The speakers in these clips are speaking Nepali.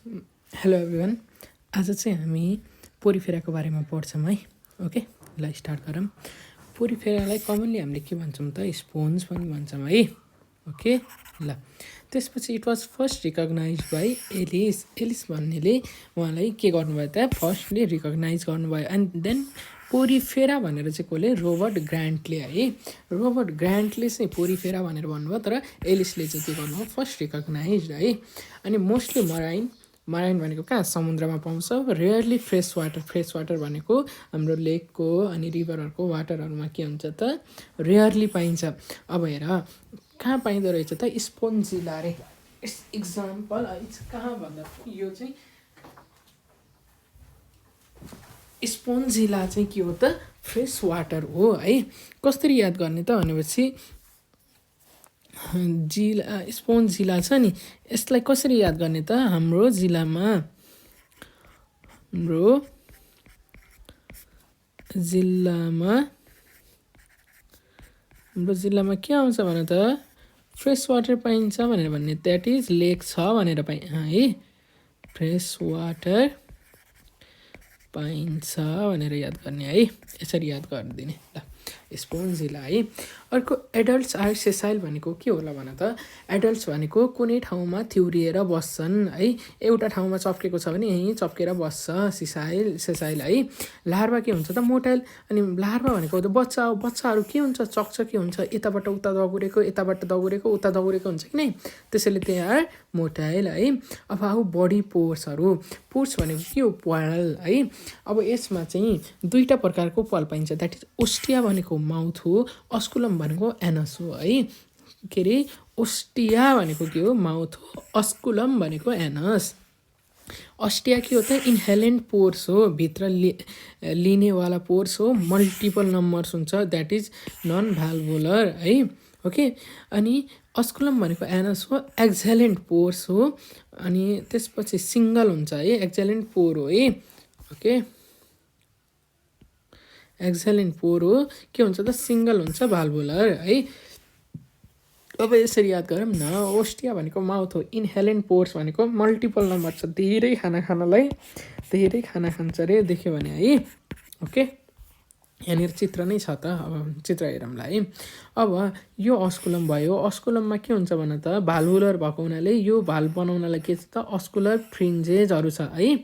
Hello everyone. आज चाहिँ हामी पोरिफेराको बारेमा पढ्छौँ है। ओके, ल स्टार्ट गरौँ। पोरिफेरालाई कमनली हामीले के भन्छौँ त, स्पोन्ज पनि भन्छौँ है। ओके, ल त्यसपछि it was first recognize by Ellis भन्नेले उहाँलाई के गर्नुभयो त, फर्स्टले रिकगनाइज गर्नुभयो। एन्ड देन पोरिफेरा भनेर चाहिँ कसले, रोबर्ट ग्रान्टले है। रोबर्ट ग्रान्टले चाहिँ पोरिफेरा भनेर भन्नुभयो, तर एलिसले चाहिँ के गर्नुभयो, फर्स्ट रिकगनाइज है। अनि मोस्टली मराइन भनेको कहाँ, समुद्रमा पाउँछ। रेयरली फ्रेस वाटर भनेको हाम्रो लेकको अनि रिभरहरूको वाटरहरूमा के हुन्छ त, रेयरली पाइन्छ। अब हेर कहाँ पाइँदो रहेछ त, स्पोन्जिला रे। इक्जाम्पल कहाँ भन्दा यो चाहिँ स्पोन्जिला चाहिँ के हो त, फ्रेस वाटर हो है। कसरी याद गर्ने त भनेपछि स्पोन्ज जिल्ला छ नि, यसलाई कसरी याद गर्ने त, हाम्रो जिल्लामा के आउँछ भने त, फ्रेस वाटर पाइन्छ भनेर भन्ने, द्याट इज लेक छ भनेर है। फ्रेस वाटर पाइन्छ भनेर याद गर्ने है, यसरी याद गरिदिने। ल स्पोन्जिला है। अर्को एडल्ट्स आर सेसाइल भनेको के होला भन त, एडल्ट्स भनेको कुनै ठाउँमा थिउरिएर बस्छन् है। एउटा ठाउँमा चप्केको छ भने यहीँ चप्केर बस्छ, सेसाइल है। लार्भा के हुन्छ त, मोटाइल। अनि लार्भा भनेको त बच्चाहरू के हुन्छ, चकचके हुन्छ, यताबाट उता दगुरेको, यताबाट दगुरेको, उता दगुरेको हुन्छ कि नै, त्यसैले त्यही आर मोटाइल है। अब आऊ बडी पोर्सहरू। पोर्स भनेको के हो, प्वाल है। अब यसमा चाहिँ दुईवटा प्रकारको प्वाल पाइन्छ, द्याट इज ओस्टिया भनेको माउथ हो, अस्कुलम भनेको एनस हो है। के अरे, ओस्टिया भनेको के हो, माउथ हो, अस्कुलम भनेको एनस। अस्टिया के हो त, इन्हेलेन्ट पोर्स हो, भित्र लिनेवाला पोर्स हो, मल्टिपल नम्बर्स हुन्छ, द्याट इज नन भ्याल्भुलर है। ओके, अनि अस्कुलम भनेको एनस हो, एक्जेलेन्ट पोर्स हो। अनि त्यसपछि सिङ्गल हुन्छ है, एक्जेलेन्ट पोर हो है। ओके, एक्जेलेन्ट पोर हो, के हुन्छ त, सिङ्गल हुन्छ, भाल्भुलर है। अब यसरी याद गरौँ न, ओस्टिया भनेको माउथ हो, इन्हेलेन्ट पोर्स भनेको मल्टिपल नम्बर छ, धेरै खाना खान्छ रे, देख्यो भने है। ओके, यहाँनिर चित्र नै छ त, अब चित्र हेरौँला है। अब यो अस्कुलम भयो, अस्कुलममा के हुन्छ भन त, भाल्भुलर भएको हुनाले यो भाल्भ बनाउनलाई के छ त, अस्कुलर फ्रिन्जेसहरू छ है।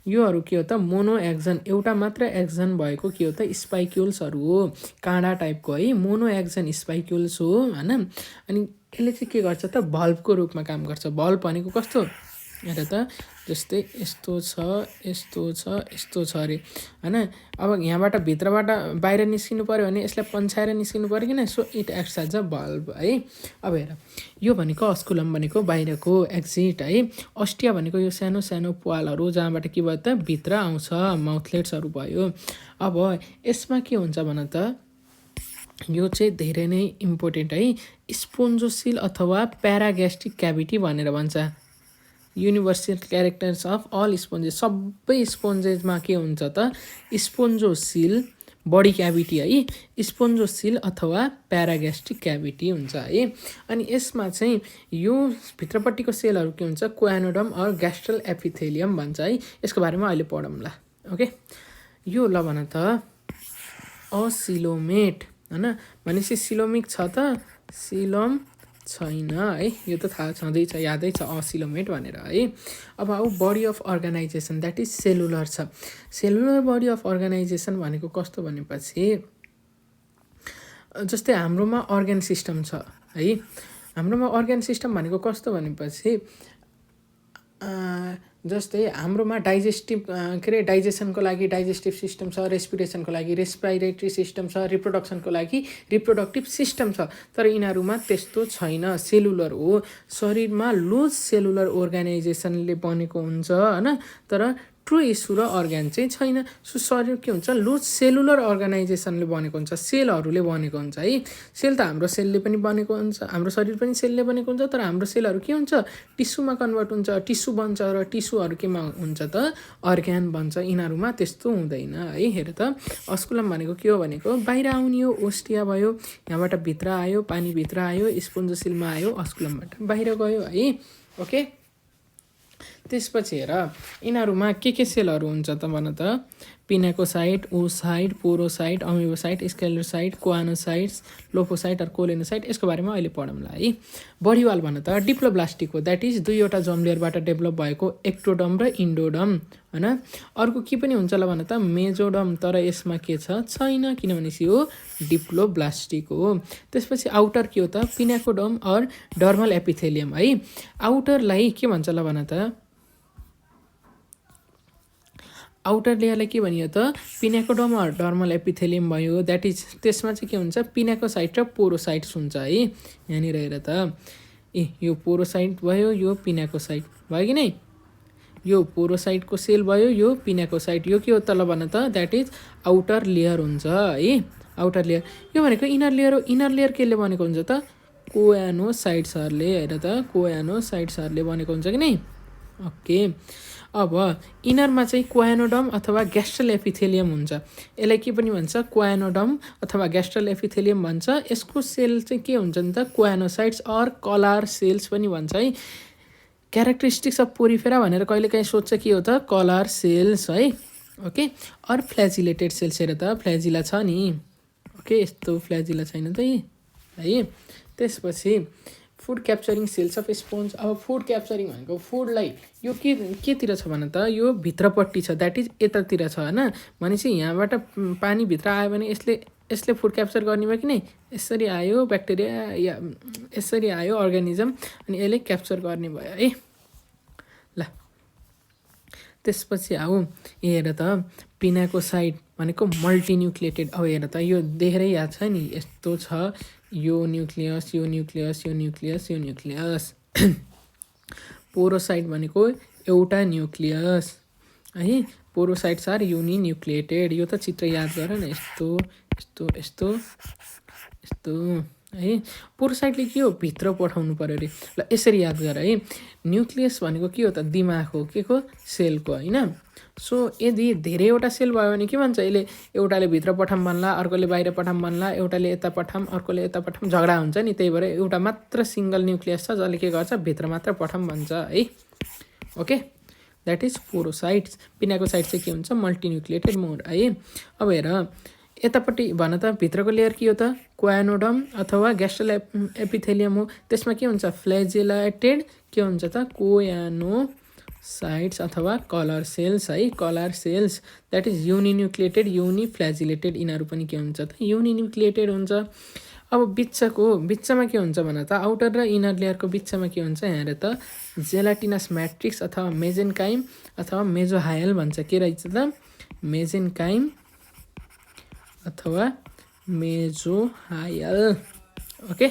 योहरू के हो त, मोनो एक्जन, एउटा मात्र एक्जन भएको के हो त, स्पाइक्युल्सहरू हो, काँडा टाइपको है, मोनो एक्जन स्पाइक्युल्स हो होइन। अनि यसले चाहिँ के गर्छ त, भल्भको रूपमा काम गर्छ। भल्भ भनेको कस्तो, हेर त, जस्तै यस्तो छ अरे होइन। अब यहाँबाट भित्रबाट बाहिर निस्किनु पऱ्यो भने यसलाई पन्छाएर निस्किनु पऱ्यो किन, so it acts as a valve है। अब हेर, यो भनेको अस्कुलम भनेको बाहिरको एक्जिट है। अस्टिया भनेको यो सानो सानो प्वालहरू जहाँबाट के भयो त, भित्र आउँछ, माउथलेट्सहरू भयो। अब यसमा के हुन्छ भन त, यो चाहिँ धेरै नै इम्पोर्टेन्ट है, स्पोन्जोसिल अथवा प्याराग्यास्ट्रिक क्याभिटी भनेर भन्छ। युनिभर्सल क्यारेक्टर्स अफ अल स्पोन्जेस, सबै स्पोन्जेसमा के हुन्छ त, स्पोन्जोसिल बडी क्याभिटी है, स्पोन्जोसिल अथवा प्याराग्यास्ट्रिक क्याभिटी हुन्छ है। अनि यसमा चाहिँ यो भित्रपट्टिको सेलहरू के हुन्छ, क्वानोडम अर ग्यास्ट्रल एपिथेलियम भन्छ है। यसको बारेमा अहिले पढौँला। ओके, यो ल भन त, असिलोमेट होइन, भनेपछि सिलोमिक छ त, सिलोम छैन है, यो त थाहा छँदैछ, यादै छ असिलोमेट भनेर है। अब आऊ body of organisation, that is cellular छ। सेलुलर बडी अफ अर्गनाइजेसन भनेको कस्तो भनेपछि, जस्तै हाम्रोमा अर्ग्यान सिस्टम छ है। हाम्रोमा अर्ग्यान सिस्टम भनेको कस्तो भनेपछि, जस्तै हाम्रोमा डाइजेसनको लागि डाइजेस्टिभ सिस्टम छ, रेस्पिरेसनको लागि रेस्पिरेटरी सिस्टम छ, रिप्रोडक्सनको लागि रिप्रोडक्टिभ सिस्टम छ। तर यिनीहरूमा त्यस्तो छैन, सेलुलर हो। शरीरमा लुज सेलुलर अर्गनाइजेसनले बनेको हुन्छ होइन, तर ट्रु इस्यु र अर्ग्यान चाहिँ छैन। सो शरीर के हुन्छ, लुज सेलुलर अर्गनाइजेसनले बनेको हुन्छ, सेलहरूले बनेको हुन्छ है। सेल त हाम्रो सेलले पनि बनेको हुन्छ, हाम्रो शरीर पनि सेलले बनेको हुन्छ, तर हाम्रो सेलहरू के हुन्छ, टिस्युमा कन्भर्ट हुन्छ, टिस्यु बन्छ, र टिस्युहरू केमा हुन्छ त, अर्ग्यान बन्छ। यिनीहरूमा त्यस्तो हुँदैन है। हेर त, अस्कुलम भनेको के हो भनेको, बाहिर आउने हो, ओस्टिया भयो, यहाँबाट भित्र आयो, पानी भित्र आयो, स्पोन्जोसिलमा आयो, अस्कुलमबाट बाहिर गयो है। ओके, त्यसपछि हेर यिनीहरूमा के सेलहरू हुन्छ त भन त पिनाकोसाइट, ओसाइट, पोरोसाइट, अमिबोसाइट, स्क्लेरोसाइट, कोआनोसाइट्स, लोफोसाइट र कोलेनोसाइट। यसको बारेमा अहिले पढौँला है। बढीवाल भन त डिप्लोब्लास्टिक हो, द्याट इज दुईवटा जर्म लेयरबाट डेभलप भएको एक्टोडम र इन्डोडम हैन। अर्को के पनि हुन्छ ल भन त मेजोडम, तर यसमा के छैन किनभने यो डिप्लोब्लास्टिक हो। त्यसपछि आउटर के हो त पिनाकोडम और डर्मल एपिथेलियम है। आउटरलाई के भन्छ ल भन त आउटर लेयरलाई के भनियो त पिनाकोडम और डर्मल एपिथेलियम भयो। द्याट इज त्यसमा चाहिँ के हुन्छ पिनाकोसाइट र पोरोसाइट्स हुन्छ है। यहाँनिर हेर त यो पोरोसाइट भयो, यो पिनाकोसाइट भयो कि नै, यो पोरोसाइटको सेल भयो, यो पिनाकोसाइट। यो के हो त ल भन त द्याट इज आउटर लेयर हुन्छ है। आउटर लेयर यो भनेको इनर लेयर हो। इनर लेयर केले बनेको हुन्छ त कोयानोसाइट्सहरूले। हेर त कोयानोसाइट्सहरूले बनेको हुन्छ कि नै। ओके, अब इनरमा चाहिँ कोयानोडम अथवा ग्यास्ट्रल एपिथेलियम हुन्छ। यसलाई के पनि भन्छ कोयानोडम अथवा ग्यास्ट्रल एपिथेलियम भन्छ। यसको सेल चाहिँ के हुन्छ नि त कोयानोसाइट्स और कलार सेल्स पनि भन्छ है। क्यारेक्टरिस्टिक्स अफ पोरिफेरा भनेर कहिलेकाहीँ सोध्छ के हो त कलार सेल्स है। ओके, और फ्ल्याजिलेटेड सेल्स। हेर त फ्ल्याजिला छ नि। ओके, यस्तो फ्ल्याजिला छैन त है। त्यसपछि food capturing cells of sponge. अब फुड क्याप्चरिङ भनेको फुडलाई यो केतिर छ भन त यो भित्रपट्टि छ, द्याट इज यतातिर छ होइन। भनेपछि यहाँबाट पानी भित्र आयो भने यसले फुड क्याप्चर गर्ने भयो कि नै। यसरी आयो ब्याक्टेरिया या यसरी आयो अर्गानिजम अनि यसले क्याप्चर गर्ने भयो है। ल त्यसपछि आऊ हेर त पिनाकोसाइट भनेको मल्टिन्युक्लिएटेड। अब हेर त यो देखेरै याद छ नि, यस्तो छ यो न्युक्लियस, यो न्युक्लियस, यो न्युक्लियस, यो न्युक्लियस। पोरोसाइट भनेको एउटा न्युक्लियस है। Porocytes are uninucleated. यो त चित्र याद गर न, यस्तो यस्तो यस्तो यस्तो है। पोरोसाइटले के हो भित्र पठाउनु पर्यो अरे। ल यसरी याद गर है। न्युक्लियस भनेको के हो त दिमाग हो के को सेलको होइन। सो यदि धेरैवटा सेल भयो भने के भन्छ यसले एउटाले भित्र पठाम भन्ला, अर्कोले बाहिर पठाम भन्ला, एउटाले यता पठाम अर्कोले यता पठाम, झगडा हुन्छ नि। त्यही भएर एउटा मात्र सिङ्गल न्युक्लियस छ जसले के गर्छ भित्र मात्र पठाम भन्छ है। Okay, that is porocytes. Pinacocyte चाहिँ के हुन्छ मल्टिन्युक्लिएटेड मोड है। अब हेर यतापट्टि भन त भित्रको लेयर के हो त कोयानोडम अथवा ग्यास्ट्रल एपिथेलियम हो। त्यसमा के हुन्छ फ्ल्याजिलेटेड के हुन्छ त कोयानोसाइट्स अथवा कलर सेल्स है। Collar cells that is uninucleated, uniflagellated. यिनीहरू पनि के हुन्छ त युनिन्युक्लिएटेड हुन्छ। अब बिचमा के हुन्छ भन त आउटर र इनर लेयरको बिचमा के हुन्छ यहाँ हेर त जेलाटिनस म्याट्रिक्स अथवा मेजेन्काइम अथवा मेजोहायल भन्छ। के रहेछ त मेजेन्काइम अथवा मेजोहायल। ओके,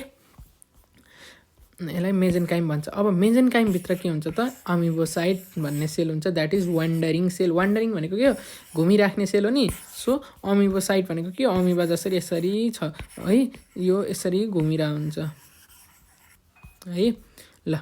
यसलाई मेजेन्काइम भन्छ। अब मेजेन्काइमभित्र के हुन्छ त अमिबोसाइट भन्ने सेल हुन्छ। That is wandering cell. Wandering भनेको के हो घुमिराख्ने सेल हो नि। सो अमिबोसाइट भनेको के हो अमिबा जसरी यसरी छ है, यो यसरी घुमिरा हुन्छ है। ल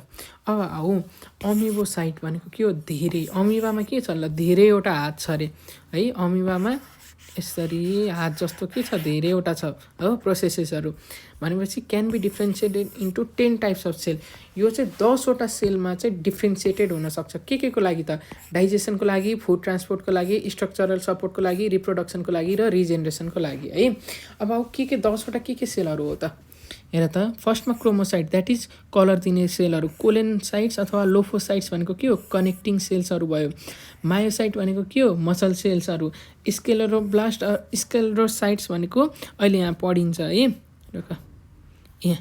अब आऊ अमिबोसाइट भनेको के हो धेरै। अमिबामा के छ ल धेरैवटा हात छ अरे है। अमिबामा यसरी हात जस्तो के छ धेरैवटा छ हो प्रोसेसेसहरू। भनेपछि can be differentiated into 10 types of cell. यो चाहिँ 10वटा सेलमा चाहिँ डिफ्रेन्सिएटेड हुनसक्छ। के को लागि त डाइजेसनको लागि, फुड ट्रान्सपोर्टको लागि, स्ट्रक्चरल सपोर्टको लागि, रिप्रोडक्सनको लागि र रिजेनरेसनको लागि है। अब 10वटा के सेलहरू हो त हेर त फर्स्टमा क्रोमोसाइट द्याट इज कलर दिने सेलहरू। कोलेनसाइट्स अथवा लोफोसाइट्स भनेको के हो कनेक्टिङ सेल्सहरू भयो। मायोसाइट भनेको के हो मसल सेल्सहरू। स्क्लेरोब्लास्ट स्क्लेरोसाइट्स भनेको अहिले यहाँ पढिन्छ है। यहाँ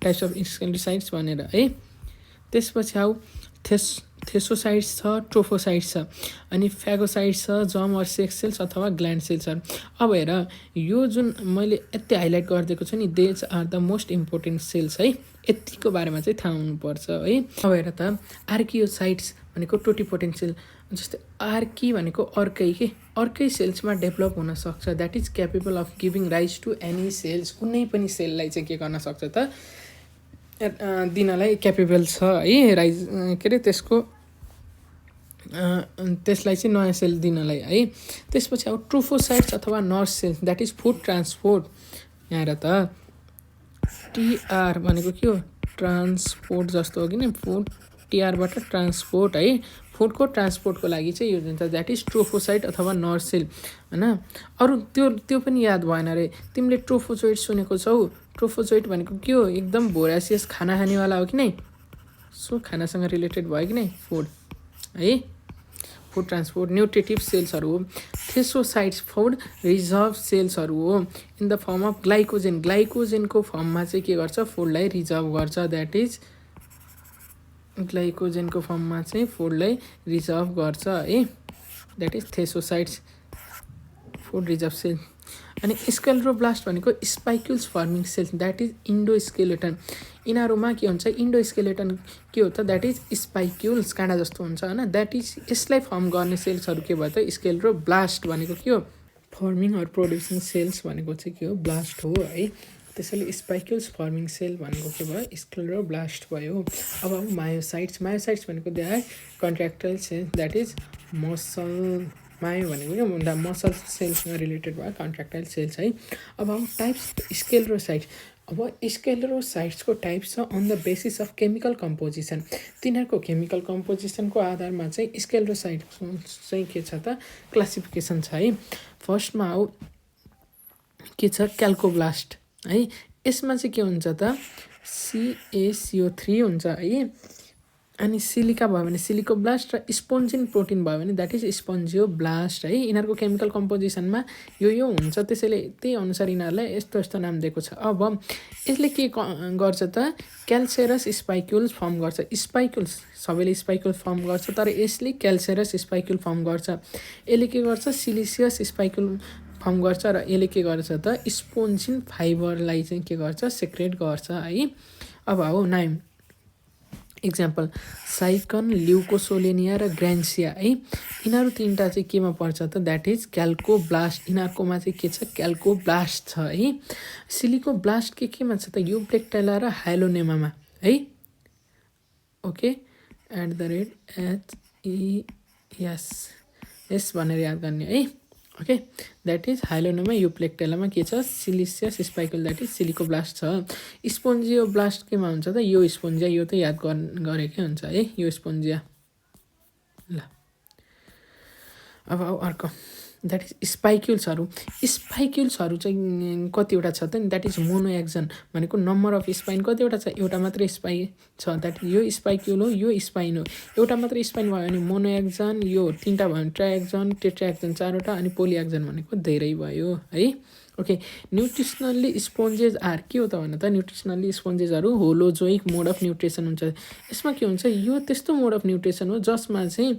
टाइप्स अफ स्क्लेरोसाइट्स भनेर है। त्यसपछि आऊ थेसोसाइट्स छ, ट्रोफोसाइट्स छ, अनि फ्यागोसाइट्स छ, जर्म और सेक्स सेल्स अथवा ग्ल्यान्ड सेल्सहरू। अब हेर यो जुन मैले यति हाइलाइट गरिदिएको छु नि these are the most important cells है। यतिको बारेमा चाहिँ थाहा हुनुपर्छ है। अब हेर त आर्कियोसाइट्स भनेको टोटिपोटेन्ट सेल। जस्तै आर्की भनेको अर्कै सेल्समा डेभलप हुनसक्छ। That is capable of giving rise to any cells. कुनै पनि सेललाई चाहिँ के गर्न सक्छ त दिनलाई क्यापेबल छ है राइज के अरे त्यसलाई चाहिँ नयाँ सेल दिनलाई है। त्यसपछि अब ट्रोफोसाइट्स अथवा nurse cells that is food transport. यहाँ हेर त टिआर भनेको के हो ट्रान्सपोर्ट जस्तो हो कि नि फुड टिआरबाट ट्रान्सपोर्ट है फुडको ट्रान्सपोर्टको लागि चाहिँ युज हुन्छ द्याट इज ट्रोफोसाइट अथवा नर्सेल हैन अरु त्यो पनि याद भएन रे तिमीले ट्रोफोजोइट सुनेको छौ ट्रोफोजोइट भनेको के हो एकदम भोरासियस खाना खानेवाला हो कि नै सो खानासँग रिलेटेड भयो कि नै फुड है फुड ट्रान्सपोर्ट न्युट्रिटिभ सेल्सहरू हो थेसोसाइट्स फुड रिजर्भ सेल्सहरू हो इन द फर्म अफ ग्लाइकोजेनको फर्ममा चाहिँ के गर्छ फुडलाई रिजर्भ गर्छ द्याट इज ग्लाइकोजेनको फर्ममा चाहिँ फुडलाई रिजर्भ गर्छ है that is thesocytes food reserve cell अनि स्केलेरोब्लास्ट भनेको spicules forming cells that is endoskeleton यिनीहरूमा के हुन्छ इन्डोस्केलेटन के हो त द्याट इज स्पाइक्युल्स काँडा जस्तो हुन्छ हैन द्याट इज यसलाई फर्म गर्ने सेल्सहरू के भयो त स्केलेरोब्लास्ट भनेको के हो फर्मिङ अर प्रोड्युसिङ सेल्स भनेको चाहिँ के हो ब्लास्ट हो है त्यसैले स्पाइक्युल्स फर्मिङ सेल भनेको के भयो स्क्लेरोब्लास्ट भयो अब मायोसाइट्स भनेको they are contractile cells that is muscle myo भनेको के मसल सेल्ससँग रिलेटेड भयो कन्ट्र्याक्टाइल सेल्स है अब टाइप्स स्केलेरोसाइट्स अब स्केलेरोसाइट्सको टाइप्स छ on the basis of chemical composition तिनीहरूको केमिकल कम्पोजिसनको आधारमा चाहिँ स्केलेरोसाइट चाहिँ के छ त क्लासिफिकेसन छ है फर्स्टमा हो के छ क्याल्कोब्लास्ट है यसमा चाहिँ के हुन्छ त CaCO3 हुन्छ है अनि सिलिका भयो भने सिलिकोब्लास्ट र स्पोन्जिन प्रोटिन भयो भने द्याट इज स्पोन्जियोब्लास्ट है यिनीहरूको केमिकल कम्पोजिसनमा यो हुन्छ त्यसैले त्यही अनुसार यिनीहरूलाई यस्तो नाम दिएको छ अब यसले के गर्छ त क्याल्सेरस स्पाइक्युल्स फर्म गर्छ स्पाइक्युल्स सबैले स्पाइक्युल फर्म गर्छ तर यसले क्याल्सेरस स्पाइक्युल फर्म गर्छ यसले के गर्छ सिलिसियस स्पाइक्युल फर्म गर्छ र यसले के गर्छ त स्पोन्जिन फाइबरलाई चाहिँ के गर्छ सेक्रेट गर्छ है अब हो नाइम इक्जाम्पल साइकन ल्युकोसोलेनिया र ग्रान्सिया है यिनीहरू तीनटा चाहिँ केमा पर्छ त द्याट इज क्याल्कोब्लास्ट यिनीहरूकोमा चाहिँ के छ क्याल्कोब्लास्ट छ है सिलिकोब्लास्ट केमा छ त युप्लेक्टेला र हाइलोनेमामा है ओके @HES भनेर याद गर्ने है ओके द्याट इज हाइलोनेमा युप्लेक्टेलामा के छ सिलिसियस स्पाइकल द्याट इज सिलिकोब्लास्ट छ स्पोन्जियोब्लास्ट केमा हुन्छ त यो स्पोन्जिया यो त याद गरेकै हुन्छ है यो स्पोन्जिया ल अब अर्को द्याट इज स्पाइक्युल्सहरू चाहिँ कतिवटा छ त नि द्याट इज मोनोएक्जन भनेको नम्बर अफ स्पाइन कतिवटा छ एउटा मात्रै स्पाइन छ द्याट यो स्पाइक्युल हो यो स्पाइन हो एउटा मात्रै स्पाइन भयो भने मोनोएक्जन यो तीनटा भयो भने ट्राइएक्जन टेट्राएक्जन चारवटा अनि पोलिएक्जन भनेको धेरै भयो है ओके न्युट्रिसनल्ली स्पोन्जेस आर के हो त भन त न्युट्रिसनल्ली स्पोन्जेसहरू होलोजोइक मोड अफ न्युट्रिसन हुन्छ यसमा के हुन्छ यो त्यस्तो मोड अफ न्युट्रिसन हो जसमा चाहिँ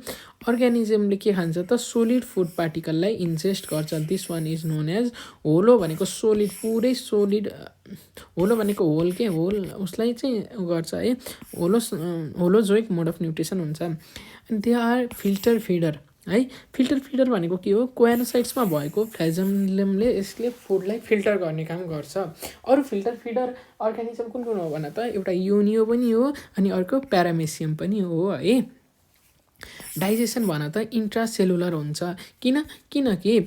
अर्ग्यानिजमले के खान्छ त सोलिड फुड पार्टिकललाई इन्जेस्ट गर्छ this one is known as holo भनेको सोलिड पुरै सोलिड होलो भनेको होल के होल उसलाई चाहिँ गर्छ है होलोजोइक मोड अफ न्युट्रिसन हुन्छ अनि दे आर फिल्टर फिडर है फिल्टर फिडर भनेको के हो कोएनोसाइट्समा भएको फ्लाजमले यसले फुडलाई फिल्टर गर्ने काम गर्छ अरू फिल्टर फिडर अर्गानिजम कुन हो भन त एउटा योनियो पनि हो अनि अर्को प्यारामेसियम पनि हो है डाइजेसन भन त इन्ट्रासेलुलर हुन्छ किनकि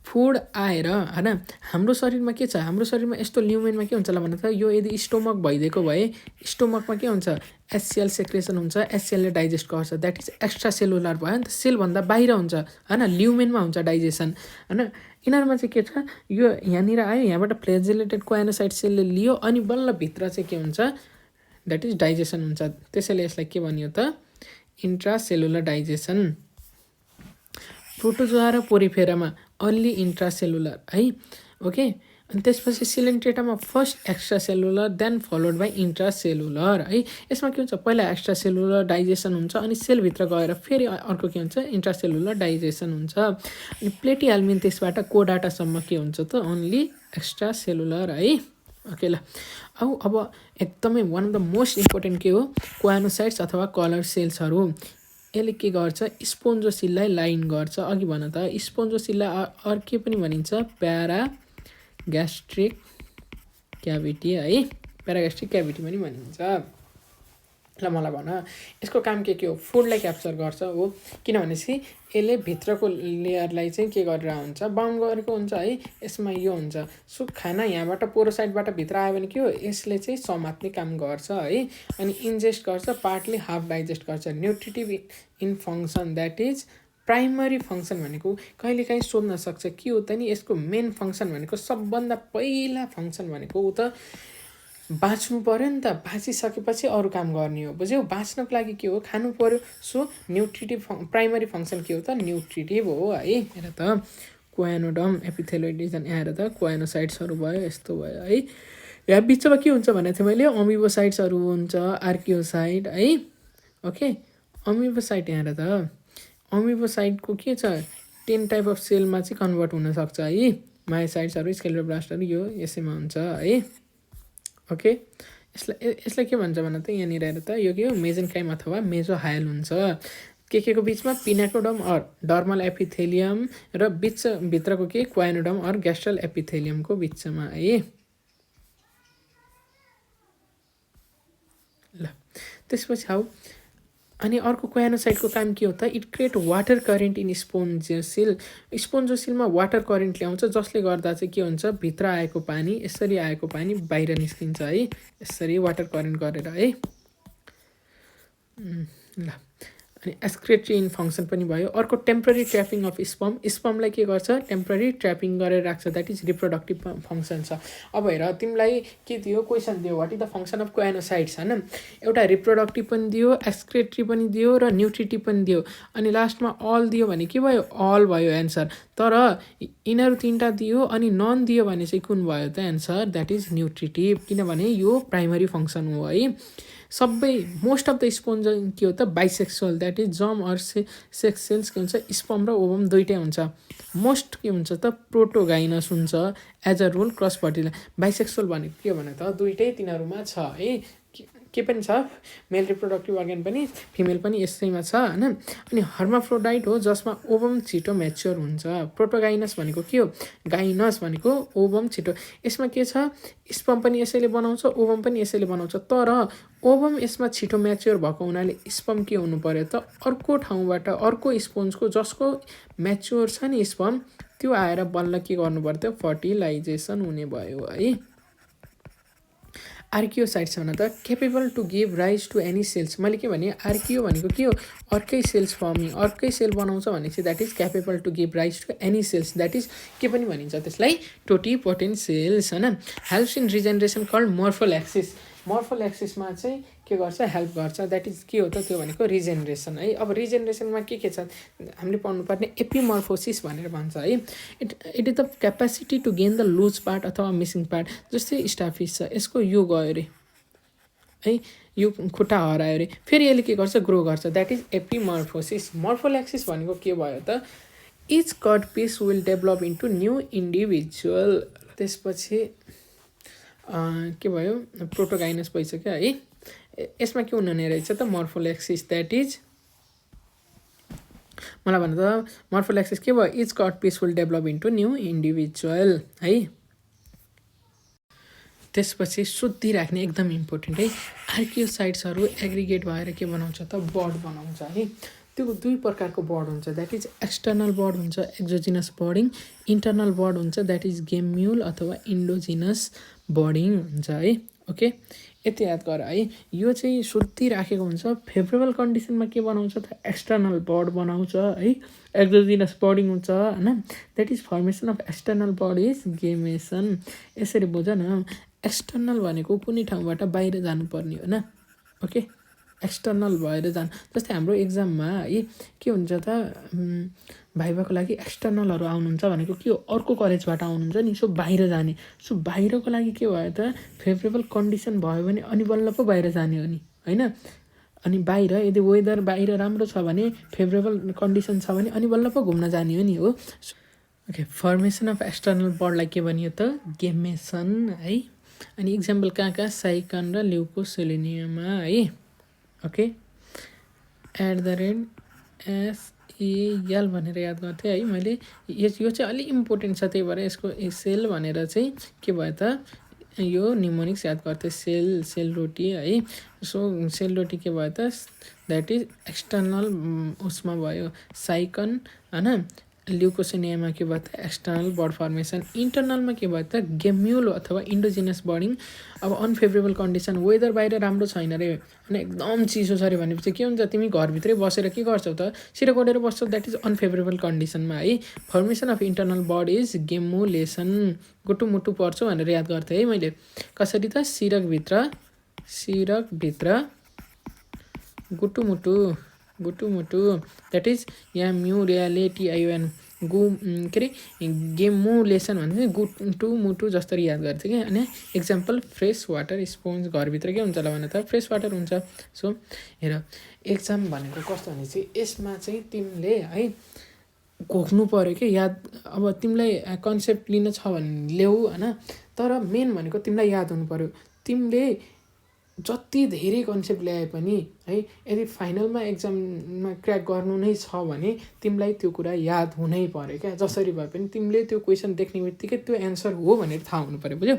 फुड आएर हैन हाम्रो शरीरमा के छ हाम्रो शरीरमा यस्तो ल्युमेनमा के हुन्छ ल भन त यो यदि स्टोमक भइदिएको भए स्टोमकमा के हुन्छ एचसिएल सेक्रेसन हुन्छ एचसिएलले डाइजेस्ट गर्छ द्याट इज एक्स्ट्रा सेलुलर भयो नि त सेलभन्दा बाहिर हुन्छ हैन ल्युमेनमा हुन्छ डाइजेसन हैन यिनीहरूमा चाहिँ के छ यो यहाँनिर आयो यहाँबाट फ्लेजिलेटेड कोएनोसाइट सेलले लियो अनि बल्ल भित्र चाहिँ के हुन्छ द्याट इज डाइजेसन हुन्छ त्यसैले यसलाई के भनियो त इन्ट्रासेलुलर डाइजेसन प्रोटोजोआ र पोरिफेरामा अन्ली इन्ट्रासेलुलर है ओके अनि त्यसपछि सिलेन्ट्रेटामा first extracellular then followed by intracellular है यसमा के हुन्छ पहिला एक्स्ट्रा सेलुलर डाइजेसन हुन्छ अनि सेलभित्र गएर फेरि अर्को के हुन्छ इन्ट्रासेलुलर डाइजेसन हुन्छ अनि प्लेटिहेल्मिन त्यसबाट कोडाटासम्म के हुन्छ त ओन्ली एक्स्ट्रा सेलुलर है ओके ल अब एकदमै one of the most important के हो कोएनोसाइट्स अथवा कलर सेल्सहरू यसले के गर्छ स्पोन्जोसिललाई लाइन गर्छ अघि भन त स्पोन्जोसिललाई अर्के पनि भनिन्छ प्याराग्यास्ट्रिक क्याभिटी है प्याराग्यास्ट्रिक क्याभिटी पनि भनिन्छ ल मलाई भन यसको काम के हो, फुडलाई क्याप्चर गर्छ हो, किनभनेपछि यसले भित्रको लेयरलाई चाहिँ के गरेर हुन्छ, बाउन्ड गरेको हुन्छ है। यसमा यो हुन्छ, सो खाना यहाँबाट पोरोसाइडबाट भित्र आयो भने के हो, यसले चाहिँ समात्ने काम गर्छ है। अनि इन्जेस्ट गर्छ, पार्टली हाफ डाइजेस्ट गर्छ। Nutritive in function, that is primary function भनेको कहिलेकाहीँ सोध्न सक्छ के हो त नि, यसको मेन फङ्सन भनेको सबभन्दा पहिला फङ्सन भनेको ऊ त बाँच्नु पऱ्यो नि त, बाँचिसकेपछि अरू काम गर्ने हो, बुझ्यौ। बाँच्नको लागि के हो, खानु पऱ्यो। सो न्युट्रिटिभ प्राइमरी फङ्सन के हो त, न्युट्रिटिभ हो है। हेर त क्वानोडम एपिथेलोइडिजन, यहाँ त क्वानोसाइट्सहरू भयो, यस्तो भयो है। यहाँ बिचमा के हुन्छ भनेको थिएँ मैले, अमिबोसाइट्सहरू हुन्छ, आर्कियोसाइट है। ओके, अमिबोसाइट यहाँ त अमिबोसाइटको के छ, 10 टाइप अफ सेलमा चाहिँ कन्भर्ट हुनसक्छ है। मायोसाइट्सहरू, स्केलेब्लास्टहरू यो यसैमा हुन्छ है। ओके, यसलाई के भन्छ भन त, यहाँनिर हेर त, यो के हो, मेजेन्काइम अथवा मेजोहायल हुन्छ। के को बिचमा, पिनाकोडम अर डर्मल एपिथेलियम र भित्रको के, क्वानोडम अर ग्यास्ट्रल एपिथेलियमको बिचमा है। ल त्यसपछि हाउ, अनि अर्को क्वानोसाइटको काम के हो त, it create water current in spongocoel. स्पोन्जोसिलमा वाटर करेन्ट ल्याउँछ, जसले गर्दा चाहिँ के हुन्छ, भित्र आएको पानी, यसरी आएको पानी बाहिर निस्किन्छ है, यसरी वाटर करेन्ट गरेर है। ल अनि एक्सक्रेटरी इन फङ्सन पनि भयो। अर्को टेम्पररी ट्र्यापिङ अफ स्पर्म, स्पर्मलाई के गर्छ, टेम्पररी ट्र्यापिङ गरेर राख्छ, द्याट इज रिप्रोडक्टिभ फङ्सन छ। अब हेर, तिमीलाई के दियो, क्वेसन दियो, what is the function of choanocytes होइन, एउटा रिप्रोडक्टिभ पनि दियो, एक्सक्रेटरी पनि दियो र न्युट्रिटिभ पनि दियो, अनि लास्टमा अल दियो भने के भयो, अल भयो एन्सर। तर यिनीहरू 3टा दियो अनि नन दियो भने चाहिँ कुन भयो त एन्सर, द्याट इज न्युट्रिटिभ, किनभने यो प्राइमरी फङ्सन हो है। सबै मोस्ट अफ द स्पोन्ज के हो त, बाइसेक्सुअल, द्याट इज जम अर सेक्स सेल्स के हुन्छ, स्पर्म र ओभम दुइटै हुन्छ। मोस्ट के हुन्छ त, प्रोटोगाइनस हुन्छ as a rule, cross fertilize. Bisexual भनेको के हो भने त, दुइटै तिनीहरूमा छ है, के पनि छ, मेल रिप्रोडक्टिभ अर्गन पनि फिमेल पनि यसैमा छ होइन। अनि हर्माफ्रोडाइट हो, जसमा ओभम छिटो म्याच्योर हुन्छ। प्रोटोगाइनस भनेको के हो, गाइनस भनेको ओभम छिटो, यसमा के छ, स्पर्म पनि यसैले बनाउँछ, ओभम पनि यसैले बनाउँछ, तर ओभम यसमा छिटो म्याच्योर भएको हुनाले स्पर्म के हुनु पऱ्यो त, अर्को ठाउँबाट, अर्को स्पोन्जको जसको म्याच्योर छ नि स्पर्म, त्यो आएर बल्ल के गर्नु पर्थ्यो, फर्टिलाइजेसन हुने भयो है। आर्कियोसाइट्स भन त, capable to give rise to any cells. मैले के भने, आर्कियो भनेको के हो, अर्कै सेल्स फर्मिङ, अर्कै सेल बनाउँछ भनेपछि that is capable to give rise to any cells, that is के पनि भनिन्छ त्यसलाई, टोटिपोटेन्ट सेल्स होइन। Helps in regeneration called morphallaxis. मोर्फोल्याक्सिसमा चाहिँ के गर्छ, हेल्प गर्छ, द्याट इज के हो त, त्यो भनेको रिजेनरेसन है। अब रिजेनरेसनमा के छ, हामीले पढ्नुपर्ने एपिमर्फोसिस भनेर भन्छ है। It is the capacity to gain the lose part अथवा मिसिङ पार्ट। जस्तै स्टाफिस छ, यसको यो गयो अरे है, यो खुट्टा हरायो अरे, फेरि यसले के गर्छ, ग्रो गर्छ, द्याट इज एपिमर्फोसिस। मोर्फोल्याक्सिस भनेको के भयो त, each cut piece will develop into new individual. त्यसपछि के भयो, प्रोटोगाइनस भइसक्यो है। यसमा के हुने रहेछ त, मोर्फोल्याक्सिस, द्याट इज, मलाई भन्नु त, मोर्फोल्याक्सिस के भयो, each cut piece will develop into new individual है। त्यसपछि शुद्धि राख्ने एकदम इम्पोर्टेन्ट है। आर्कियोसाइट्सहरू एग्रिगेट भएर के बनाउँछ त, बड बनाउँछ है। त्यो 2 प्रकारको बड हुन्छ, द्याट इज एक्सटर्नल बड हुन्छ, एक्जोजिनस बडिङ, इन्टर्नल बड हुन्छ, द्याट इज गेम्युल अथवा इन्डोजिनस बडिङ हुन्छ है। ओके, यति याद गर है। यो चाहिँ शुद्धि राखेको हुन्छ, फेभरेबल कन्डिसनमा के बनाउँछ त, एक्सटर्नल बड बनाउँछ है, एक्जोजिनस बडिङ हुन्छ होइन, that is formation of external bud is gemmation. यसरी बुझ न, एक्सटर्नल भनेको कुनै ठाउँबाट बाहिर जानुपर्ने होइन। ओके, एक्सटर्नल भएर जानु, जस्तै हाम्रो एक्जाममा है के हुन्छ त, भाइभाको लागि एक्सटर्नलहरू आउनुहुन्छ भनेको के हो, अर्को कलेजबाट आउनुहुन्छ नि, सो बाहिर जाने। सो बाहिरको लागि के भयो त, फेभरेबल कन्डिसन भयो भने अनि बल्ल पो बाहिर जाने हो नि होइन। अनि बाहिर यदि वेदर बाहिर राम्रो छ भने, फेभरेबल कन्डिसन छ भने अनि बल्ल पो घुम्न जाने हो नि हो। ओके, फर्मेसन अफ एक्सटर्नल बडलाई के भनियो त, गेमेसन है। अनि इक्जाम्पल कहाँ, साइकन र ल्युकोसेलेनियममा है। ओके, @SAL भनेर याद गर्थेँ है मैले। यो चाहिँ अलिक इम्पोर्टेन्ट छ, त्यही भएर यसको सेल भनेर चाहिँ के भयो त, यो निमोनिक्स याद गर्थेँ सेल रोटी है। सो सेल रोटी के भयो त द्याट इज एक्सटर्नल उसमा भयो साइकन होइन। ल्युकोसिनियामा के भयो त एक्सटर्नल बर्ड फर्मेसन। इन्टरनलमा के भयो त गेम्युल अथवा इन्डोजिनस बर्डिङ। अब अनफेभरेबल कन्डिसन वेदर बाहिर राम्रो छैन रे होइन एकदम चिसो छ अरे भनेपछि के हुन्छ तिमी घरभित्रै बसेर के गर्छौ त सिरो कोडेर बस्छौ द्याट इज अनफेभरेबल कन्डिसनमा है। Formation of internal bud is gemmulation. गुटुमुटु पर्छौ भनेर याद गर्थेँ है मैले। कसरी त सिरकभित्र गुटुमुटु द्याट इज यहाँ म्युरियालेटिआइएन के अरे गेमुलेसन भने गुटुमुटु जसरी याद गर्थ्यो कि। अनि एक्जाम्पल फ्रेस वाटर स्पोन्ज घरभित्र के हुन्छ होला भने त फ्रेस वाटर हुन्छ। सो हेर एक्जाम भनेको कस्तो भने चाहिँ यसमा चाहिँ तिमीले है घोक्नु पऱ्यो कि याद। अब तिमीलाई कन्सेप्ट लिन छ भने ल्याऊ होइन तर मेन भनेको तिमीलाई याद हुनु पऱ्यो। तिमीले जति धेरै कन्सेप्ट ल्याए पनि है यदि फाइनलमा एक्जाममा क्र्याक गर्नु नै छ भने तिमीलाई त्यो कुरा याद हुनै पऱ्यो क्या। जसरी भए पनि तिमीले त्यो क्वेसन देख्ने बित्तिकै त्यो एन्सर हो भनेर थाहा हुनु पऱ्यो बुझ्यो।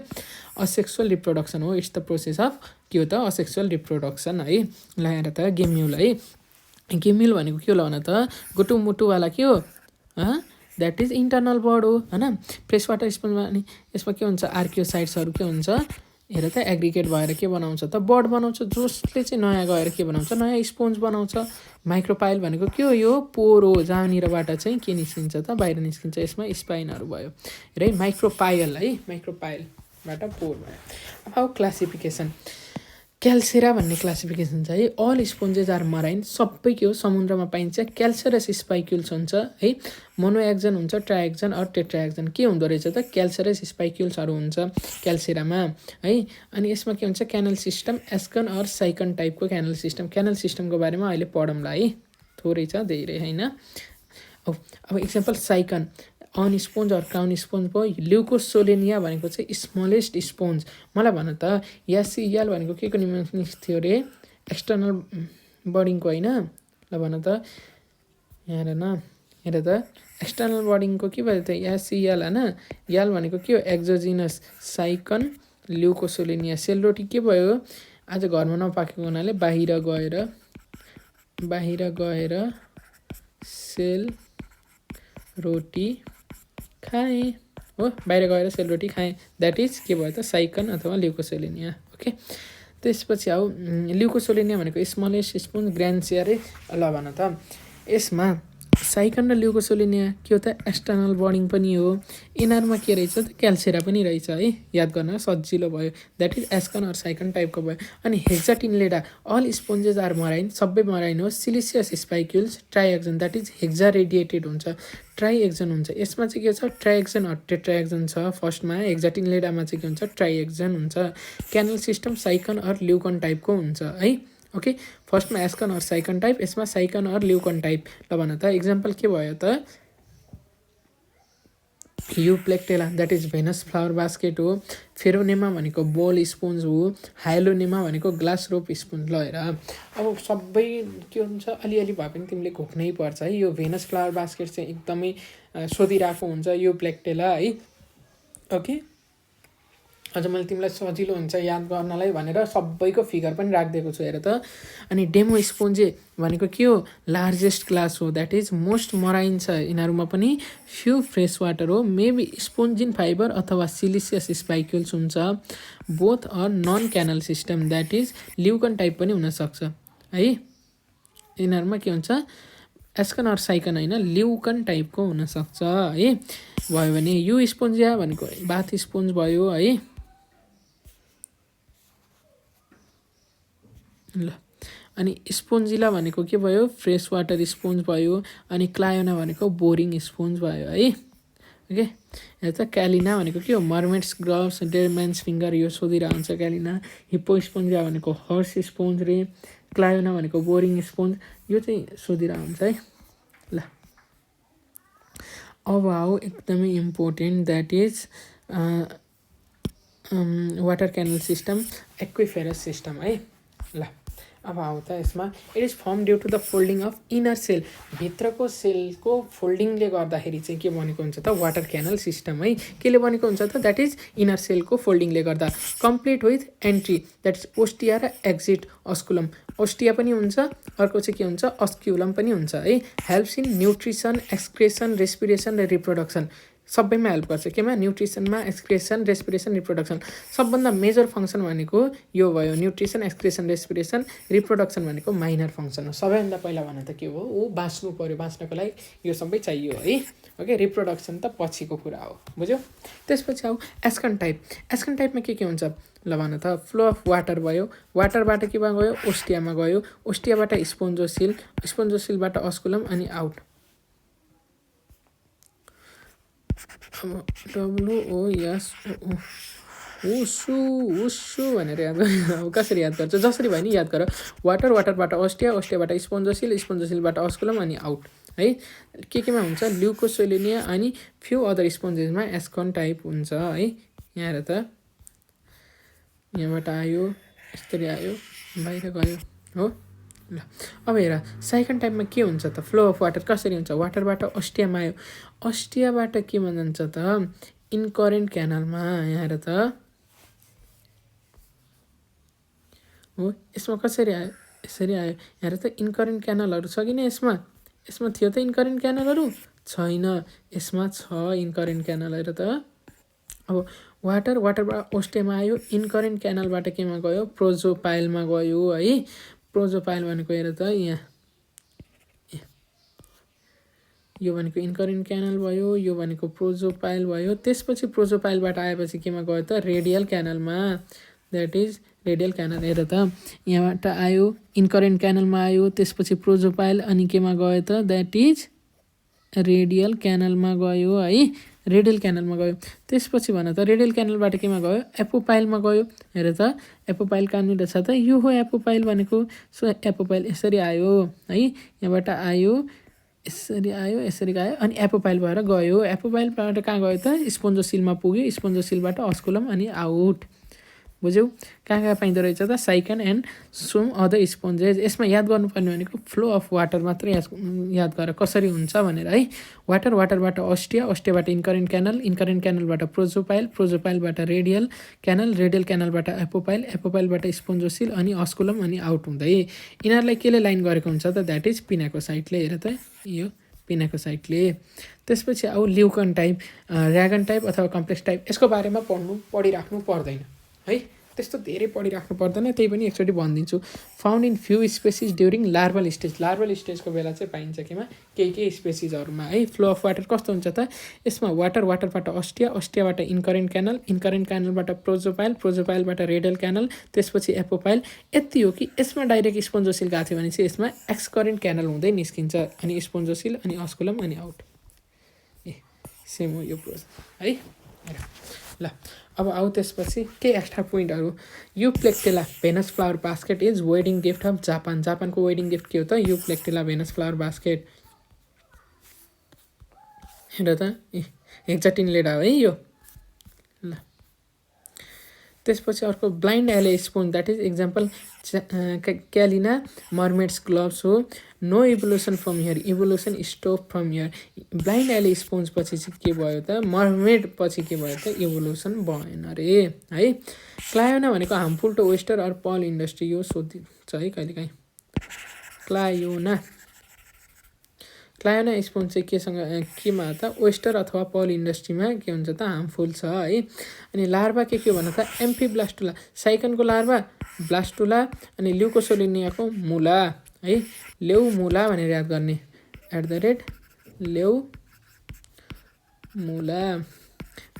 असेक्सुअल रिप्रोडक्सन हो इट्स द प्रोसेस अफ के हो त असेक्सुअल रिप्रोडक्सन है। ल्याएर त गेम्युल है। गेम्युल भनेको के होला भन त गुटुमुटुवाला के हो द्याट इज इन्टरनल बर्ड हो होइन। फ्रेस वाटर स्पोन्जमा अनि यसमा के हुन्छ आर्कियोसाइट्सहरू के हुन्छ हेर त एग्रिगेट भएर के बनाउँछ त बर्ड बनाउँछ जसले चाहिँ नयाँ गएर के बनाउँछ नयाँ स्पोन्ज बनाउँछ। माइक्रोपाइल भनेको के हो यो पोर हो जहाँनिरबाट चाहिँ के निस्किन्छ त बाहिर निस्किन्छ। यसमा स्पाइनहरू भयो र माइक्रोपाइल है माइक्रोपाइलबाट पोर भयो। अब क्लासिफिकेसन क्याल्सेरा भन्ने क्लासिफिकेसन छ है। अल स्पोन्जेस आर मराइन सबै के हो समुद्रमा पाइन्छ। क्याल्सेरस स्पाइक्युल्स हुन्छ है। मोनोएक्जन हुन्छ ट्राएक्जन अर टेट्राएक्जन के हुँदो रहेछ त क्याल्सेरस स्पाइक्युल्सहरू हुन्छ क्याल्सेरामा है। अनि यसमा के हुन्छ क्यानल सिस्टम एस्कन अर साइकन टाइपको क्यानल सिस्टम। क्यानल सिस्टमको बारेमा अहिले पढौँला है थोरै छ धेरै होइन। अब example Sycon urn sponge or crown sponge भयो। ल्युकोसोलेनिया भनेको चाहिँ स्मलेस्ट स्पोन्ज। मलाई भन त यासियाल भनेको के को निम्स थियो अरे एक्सटर्नल बर्डिङको होइन। ल भन त यहाँ हेर त एक्सटर्नल बर्डिङको के भयो त यासियाल होइन। याल भनेको के हो एक्जोजिनस साइकन ल्युकोसोलेनिया। सेलरोटी के भयो आज घरमा नपाकेको हुनाले बाहिर गएर सेल रोटी खाएँ हो बाहिर गएर सेलरोटी खाएँ द्याट इज के भयो त साइकन अथवा ल्युकोसोलेनिया ओके। त्यसपछि आऊ ल्युकोसोलेनिया भनेको स्मलेस्ट स्पोन्ज ग्रान्सियरे। ल भन त यसमा साइकन र ल्युकोसोलेनिया के हो त एक्सटर्नल बर्डिङ पनि हो। यिनीहरूमा के रहेछ त क्याल्सेरा पनि रहेछ है याद गर्न सजिलो भयो that is Ascon or Sycon टाइपको भयो। अनि Hexactinellida all sponges are marine सबै मराइन हो। Siliceous spicules triaxon that is hexa radiated हुन्छ ट्राइएक्जन हुन्छ। यसमा चाहिँ के छ ट्राइएक्जन अर टेट्राएक्जन छ फर्स्टमा। हेक्जाटिनलेडामा चाहिँ के हुन्छ ट्राइएक्जन हुन्छ। क्यानल सिस्टम साइकन अर ल्युकन टाइपको हुन्छ है ओके। फर्स्टमा एस्कन अर साइकन टाइप यसमा साइकन अर ल्युकन टाइप। ल भन त इक्जाम्पल के भयो त Euplectella that is Venus flower basket हो। फेरोनेमा भनेको बल स्पोन्ज हो। हाइलोनेमा भनेको ग्लास रोप स्पोन्ज। ल हेर अब सबै के हुन्छ अलिअलि भए पनि तिमीले घोक्नै पर्छ है। यो भेनस फ्लावर बास्केट चाहिँ एकदमै सोधिरहेको हुन्छ युप्लेक्टेला है ओके। अझ मैले तिमीलाई सजिलो हुन्छ याद गर्नलाई भनेर सबैको फिगर पनि राखिदिएको छु हेर त। अनि डेमो स्पोन्जे भनेको के हो लार्जेस्ट क्लास हो द्याट इज मोस्ट मराइन छ। यिनीहरूमा पनि फ्यु फ्रेस वाटर हो। मेबी स्पोन्जिन फाइबर अथवा सिलिसियस स्पाइक्युल्स हुन्छ। Both or non canal system that is leucon type पनि हुनसक्छ है। यिनीहरूमा के हुन्छ एस्कन अर साइकन होइन ल्युकन टाइपको हुनसक्छ है। भयो भने यु स्पोन्जिया भनेको बाथ स्पोन्ज भयो है। ल अनि स्पोन्जिला भनेको के भयो फ्रेस वाटर स्पोन्ज भयो। अनि क्लायोना भनेको बोरिङ स्पोन्ज भयो है ओके। यहाँ त क्यालिना भनेको के हो मर्मेट्स ग्रब्स डेयरम्यान्स फिङ्गर यो सोधिरहन्छ क्यालिना। हिप्पो स्पोन्जिया भनेको हर्स स्पोन्ज रे। क्लायोना भनेको बोरिङ स्पोन्ज यो चाहिँ सोधिरहन्छ है। ल अब आऊ एकदमै important that is water canal system aquiferous system है। ल अब आउँ त यसमा it is form due to the folding of inner cell भित्रको सेलको फोल्डिङले गर्दाखेरि चाहिँ के बनेको हुन्छ त वाटर क्यानल सिस्टम है केले बनेको हुन्छ त द्याट इज इनर सेलको फोल्डिङले गर्दा complete with entry that is ostia र एक्जिट अस्कुलम ओस्टिया पनि हुन्छ अर्को चाहिँ के हुन्छ अस्क्युलम पनि हुन्छ है helps in nutrition excretion respiration र रिप्रोडक्सन सबैमा हेल्प गर्छ केमा न्युट्रिसनमा एक्सक्रेसन रेस्पिरेसन रिप्रोडक्सन सबभन्दा मेजर फङ्सन भनेको यो भयो न्युट्रिसन एक्सक्रेसन रेस्पिरेसन रिप्रोडक्सन भनेको माइनर फङ्सन हो सबैभन्दा पहिला भन त के हो ऊ बाँच्नु पऱ्यो बाँच्नको लागि यो सबै चाहियो है ओके रिप्रोडक्सन त पछिको कुरा हो बुझ्यौ त्यसपछि आऊ एस्कन टाइपमा के हुन्छ ल भन त फ्लो अफ वाटर भयो वाटरबाट केमा गयो ओस्टियामा गयो ओस्टियाबाट स्पोन्जोसिल स्पोन्जोसिलबाट अस्कुलम अनि आउट WOSO उसु उसु भनेर याद अब कसरी याद गर्छ जसरी भयो नि याद गर वाटरबाट ओस्टिया ओस्टियाबाट स्पोन्जोसिल स्पोन्जोसिलबाट अस्कुलम अनि आउट है केमा हुन्छ ल्युकोसोलिनिया अनि फ्यु अदर स्पोन्जेसमा एस्कन टाइप हुन्छ है यहाँ हेर त यहाँबाट आयो यसरी आयो बाहिर गयो हो ल अब हेर सेकेन्ड टाइपमा के हुन्छ त फ्लो अफ वाटर कसरी हुन्छ वाटरबाट अस्टियामा आयो अस्टियाबाट केमा जान्छ त इनकरेन्ट क्यानलमा यहाँ हेर त हो यसमा कसरी आयो यसरी आयो यहाँ हेर त इनकरेन्ट क्यानलहरू छ कि नै यसमा थियो त इनकरेन्ट क्यानलहरू छैन यसमा छ इनकरेन्ट क्यानल हेर त अब वाटरबाट ओस्टियामा आयो इनकरेन्ट क्यानलबाट केमा गयो प्रोजोपाइलमा गयो है प्रोजोपाइल भनेको हेर त यहाँ यो भनेको इनकरेन्ट क्यानल भयो यो भनेको प्रोजोपाइल भयो त्यसपछि प्रोजोपाइलबाट आएपछि केमा गयो त रेडियल क्यानलमा द्याट इज रेडियल क्यानल हेर त यहाँबाट आयो इनकरेन्ट क्यानलमा आयो त्यसपछि प्रोजोपाइल अनि केमा गयो त द्याट इज रेडियल क्यानलमा गयो है रेडियल क्यानलमा गयो त्यसपछि भन त रेडियल क्यानलबाट केमा गयो एपोपाइलमा गयो हेर त एपोपाइल कहाँनिर छ त यो हो एपोपाइल भनेको सो एपोपाइल यसरी आयो है यहाँबाट आयो यसरी गयो अनि एपोपाइल भएर गयो एपोपाइलबाट कहाँ गयो त स्पोन्जोसिलमा पुग्यो स्पोन्जोसिलबाट अस्कुलम अनि आउट बुझ्यौ कहाँ पाइँदो रहेछ त साइकन एन्ड सुम अदर स्पोन्जेस यसमा याद गर्नुपर्ने भनेको फ्लो अफ वाटर मात्रै याद गर कसरी हुन्छ भनेर है वाटरबाट ओस्टियाबाट इनकरेन्ट क्यानलबाट प्रोजोपाइलबाट रेडियल क्यानलबाट एपोपाइलबाट स्पोन्जोसिल अनि अस्कुलम अनि आउट हुँदै यिनीहरूलाई केले लाइन गरेको हुन्छ त द्याट इज पिनाकोसाइटले हेर त यो पिनाकोसाइटले त्यसपछि आऊ ल्युकन टाइप ऱ्यागन टाइप अथवा कम्प्लेक्स टाइप यसको बारेमा पढिराख्नु पर्दैन है त्यस्तो धेरै पढिराख्नु पर्दैन त्यही पनि एकचोटि भनिदिन्छु found in few species during larval स्टेजको बेला चाहिँ पाइन्छ केमा केही स्पेसिसहरूमा है फ्लो अफ वाटर कस्तो हुन्छ त यसमा वाटरबाट ओस्टियाबाट इनकरेन्ट क्यानलबाट प्रोजोपाइलबाट रेडियल क्यानल त्यसपछि एपोपाइल यति हो कि यसमा डाइरेक्ट स्पोन्जोसिल गएको थियो भने चाहिँ यसमा एक्सकरेन्ट क्यानल हुँदै निस्किन्छ अनि स्पोन्जोसिल अनि अस्कुलम अनि आउट सेम हो यो प्रोसेस है ल अब आऊ त्यसपछि के एक्स्ट्रा पोइन्टहरू Euplectella Venus flower basket is wedding gift of जापानको वेडिङ गिफ्ट के हो त युप्लेक्टेला भेनस फ्लावर बास्केट हेर त हेक्जाटिनलेडा हो है यो ल त्यसपछि अर्को blind alley sponge that is example Chalina mermaid's gloves हो no evolution from here evolution stop from here blind alley sponge पछि चाहिँ के भयो त मर्मेड पछि के भयो त इभोल्युसन भएन रे है क्लायोना भनेको हार्मफुल टु वेस्टर अर पल इन्डस्ट्री यो सोधिन्छ है कहिलेकाहीँ क्लायोना स्पोन्ज चाहिँ केमा त वेस्टर अथवा पल इन्डस्ट्रीमा के हुन्छ त हार्मफुल छ है अनि लार्भा के भन त एम्फीब्लास्टुला साइकनको लार्भा ब्लास्टुला अनि ल्युकोसोलिनियाको मुला है लेउ मुला भनेर याद गर्ने @लेउ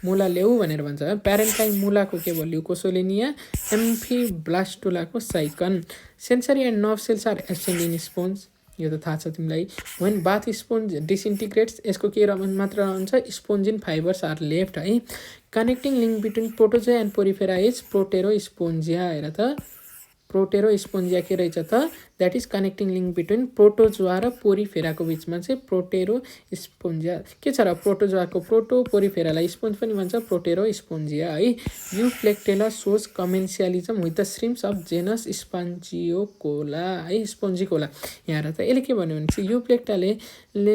मुला लेउ भनेर भन्छ प्यारेन्टाइन मुलाको के भयो ल्युकोसोलिनिया एम्फीब्लास्टुलाको Sycon sensory and nerve cells are absent in sponge यो त थाहा छ तिमीलाई वेन बाथ स्पोन्ज डिसइन्टिग्रेट्स यसको के मात्र रहन्छ स्पोन्जिन फाइबर्स आर लेफ्ट है connecting link between protozoa and Porifera is Proterospongia हेर त प्रोटेरो स्पोन्जिया के रहेछ त that is connecting link between protozoa र पोरिफेराको बिचमा चाहिँ प्रोटेरो स्पोन्जिया के छ र प्रोटोजोआको प्रोटो पोरिफेरालाई स्पोन्ज पनि भन्छ प्रोटेरो स्पोन्जिया है। Euplectella shows commensalism with the shrimps of genus Spongicola है स्पोन्जिकोला। यहाँ हेर त यसले के भन्यो भने चाहिँ युप्लेक्टाले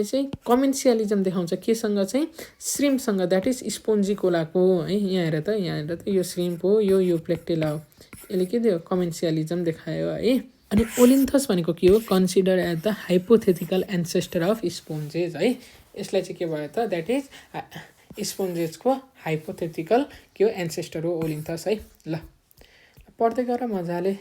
चाहिँ कमेन्सियालिजम देखाउँछ केसँग चाहिँ श्रिम्पसँग द्याट इज स्पोन्जिकोलाको है। यहाँ हेर त यो श्रिम्प हो यो युप्लेक्टेला हो यसले के दियो कमेन्सियालिजम देखायो है। अनि ओलिन्थस भनेको के हो consider as the hypothetical ancestor of sponges है। यसलाई चाहिँ के भयो त द्याट इज स्पोन्जेसको हाइपोथेटिकल के हो एन्सेस्टर हो ओलिन्थस है। ल पढ्दै गर मजाले।